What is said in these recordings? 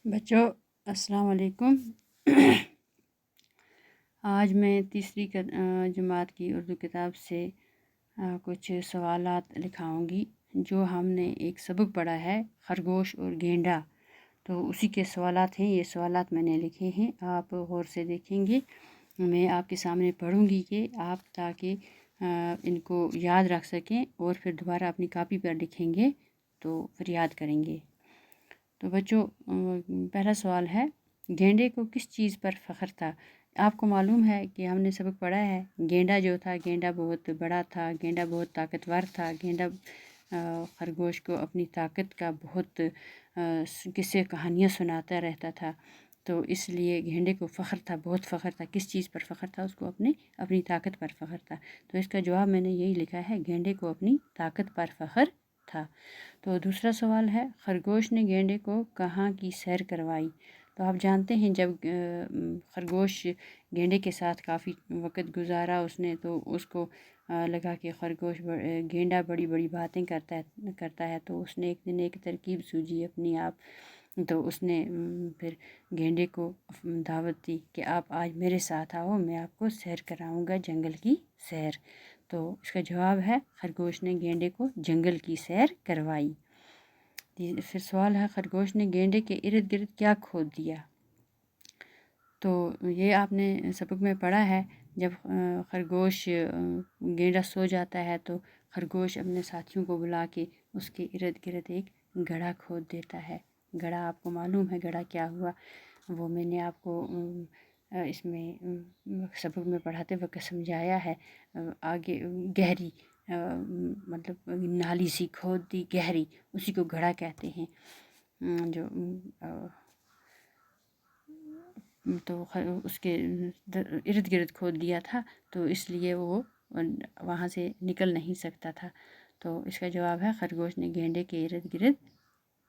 بچوں السلام علیکم۔ آج میں تیسری جماعت کی اردو کتاب سے کچھ سوالات لکھاؤں گی جو ہم نے ایک سبق پڑھا ہے، خرگوش اور گینڈا، تو اسی کے سوالات ہیں۔ یہ سوالات میں نے لکھے ہیں، آپ غور سے دیکھیں گے۔ میں آپ کے سامنے پڑھوں گی کہ آپ تاکہ ان کو یاد رکھ سکیں اور پھر دوبارہ اپنی کاپی پر لکھیں گے تو پھر یاد کریں گے۔ تو بچوں، پہلا سوال ہے، گینڈے کو کس چیز پر فخر تھا؟ آپ کو معلوم ہے کہ ہم نے سبق پڑھا ہے، گینڈا جو تھا، گینڈا بہت بڑا تھا، گینڈا بہت طاقتور تھا، گینڈا خرگوش کو اپنی طاقت کا بہت قصے کہانیاں سناتا رہتا تھا، تو اس لیے گینڈے کو فخر تھا، بہت فخر تھا۔ کس چیز پر فخر تھا؟ اس کو اپنی طاقت پر فخر تھا۔ تو اس کا جواب میں نے یہی لکھا ہے، گینڈے کو اپنی طاقت پر فخر تھا۔ تو دوسرا سوال ہے، خرگوش نے گینڈے کو کہاں کی سیر کروائی؟ تو آپ جانتے ہیں جب خرگوش گینڈے کے ساتھ کافی وقت گزارا اس نے، تو اس کو لگا کہ گینڈا بڑی بڑی باتیں کرتا ہے، تو اس نے ایک دن ایک ترکیب سوجی اپنی آپ، تو اس نے پھر گینڈے کو دعوت دی کہ آپ آج میرے ساتھ آؤ، میں آپ کو سیر کراؤں گا، جنگل کی سیر۔ تو اس کا جواب ہے، خرگوش نے گینڈے کو جنگل کی سیر کروائی۔ پھر سوال ہے، خرگوش نے گینڈے کے ارد گرد کیا کھود دیا؟ تو یہ آپ نے سبق میں پڑھا ہے، جب خرگوش گینڈا سو جاتا ہے تو خرگوش اپنے ساتھیوں کو بلا کے اس کے ارد گرد ایک گڑھا کھود دیتا ہے۔ گڑھا آپ کو معلوم ہے گڑھا کیا ہوا، وہ میں نے آپ کو اس میں سبق میں پڑھاتے وقت سمجھایا ہے۔ آگے گہری مطلب نالی سی کھود دی گہری، اسی کو گڑھا کہتے ہیں۔ جو تو اس کے ارد گرد کھود دیا تھا، تو اس لیے وہ وہاں سے نکل نہیں سکتا تھا۔ تو اس کا جواب ہے، خرگوش نے گینڈے کے ارد گرد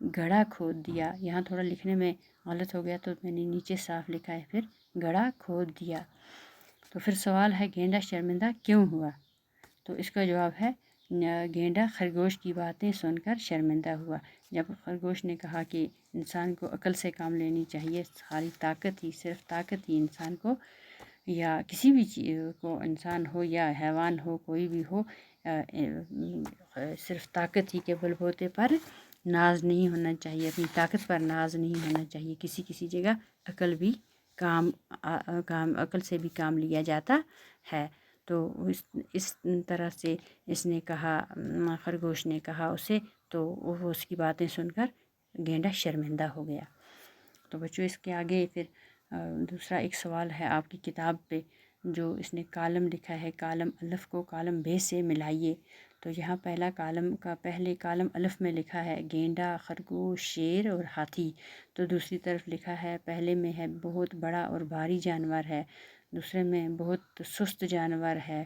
گڑھا کھود دیا۔ یہاں تھوڑا لکھنے میں غلط ہو گیا تو میں نے نیچے صاف لکھا ہے، پھر گڑھا کھود دیا۔ تو پھر سوال ہے، گینڈا شرمندہ کیوں ہوا؟ تو اس کا جواب ہے، گینڈا خرگوش کی باتیں سن کر شرمندہ ہوا۔ جب خرگوش نے کہا کہ انسان کو عقل سے کام لینی چاہیے، خالی صرف طاقت ہی انسان کو، یا کسی بھی چیز کو، انسان ہو یا حیوان ہو، کوئی بھی ہو، صرف طاقت ہی کے بلبوتے پر ناز نہیں ہونا چاہیے، اپنی طاقت پر ناز نہیں ہونا چاہیے۔ کسی جگہ عقل سے بھی کام لیا جاتا ہے۔ تو اس طرح سے اس نے کہا، خرگوش نے کہا اسے، تو وہ اس کی باتیں سن کر گینڈا شرمندہ ہو گیا۔ تو بچوں، اس کے آگے پھر دوسرا ایک سوال ہے آپ کی کتاب پہ، جو اس نے کالم لکھا ہے، کالم الف کو کالم ب سے ملائیے۔ تو یہاں پہلے کالم الف میں لکھا ہے، گینڈا، خرگوش، شیر اور ہاتھی۔ تو دوسری طرف لکھا ہے، پہلے میں ہے بہت بڑا اور بھاری جانور ہے، دوسرے میں بہت سست جانور ہے،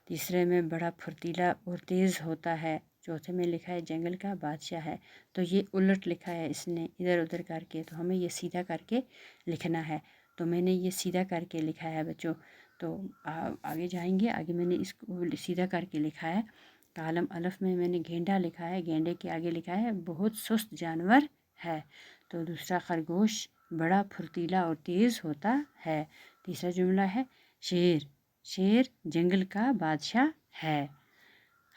تیسرے میں بڑا پھرتیلا اور تیز ہوتا ہے، چوتھے میں لکھا ہے جنگل کا بادشاہ ہے۔ تو یہ الٹ لکھا ہے اس نے، ادھر ادھر کر کے، تو ہمیں یہ سیدھا کر کے لکھنا ہے۔ تو میں نے یہ سیدھا کر کے لکھا ہے بچوں۔ تو آگے جائیں گے، آگے میں نے اس کو سیدھا کر کے لکھا ہے۔ کالم الف میں نے گینڈا لکھا ہے، گینڈے کے آگے لکھا ہے بہت سست جانور ہے۔ تو دوسرا، خرگوش بڑا پھرتیلا اور تیز ہوتا ہے۔ تیسرا جملہ ہے، شیر جنگل کا بادشاہ ہے،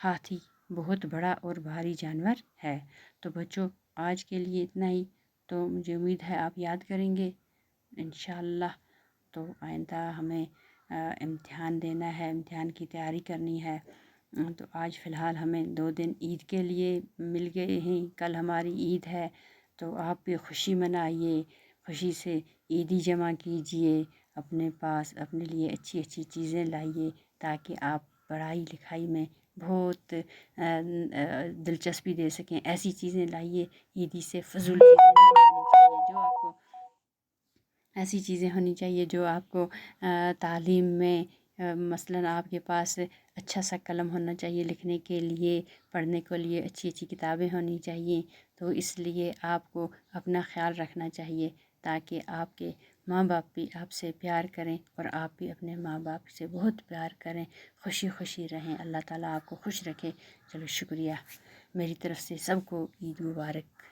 ہاتھی بہت بڑا اور بھاری جانور ہے۔ تو بچوں، آج کے لیے اتنا ہی۔ تو مجھے امید ہے آپ یاد کریں گے انشاءاللہ۔ تو آئندہ ہمیں امتحان دینا ہے، امتحان کی تیاری کرنی ہے۔ تو آج فی الحال ہمیں 2 دن عید کے لیے مل گئے ہیں، کل ہماری عید ہے، تو آپ بھی خوشی منائیے، خوشی سے عیدی جمع کیجیے، اپنے پاس اپنے لیے اچھی اچھی چیزیں لائیے، تاکہ آپ پڑھائی لکھائی میں بہت دلچسپی دے سکیں۔ ایسی چیزیں لائیے، عیدی سے فضول چیزیں ایسی چیزیں ہونی چاہیے جو آپ کو تعلیم میں، مثلاً آپ کے پاس اچھا سا قلم ہونا چاہیے لکھنے کے لیے، پڑھنے کے لیے اچھی اچھی کتابیں ہونی چاہیے۔ تو اس لیے آپ کو اپنا خیال رکھنا چاہیے، تاکہ آپ کے ماں باپ بھی آپ سے پیار کریں اور آپ بھی اپنے ماں باپ سے بہت پیار کریں، خوشی رہیں۔ اللہ تعالیٰ آپ کو خوش رکھے۔ چلو، شکریہ، میری طرف سے سب کو عید مبارک۔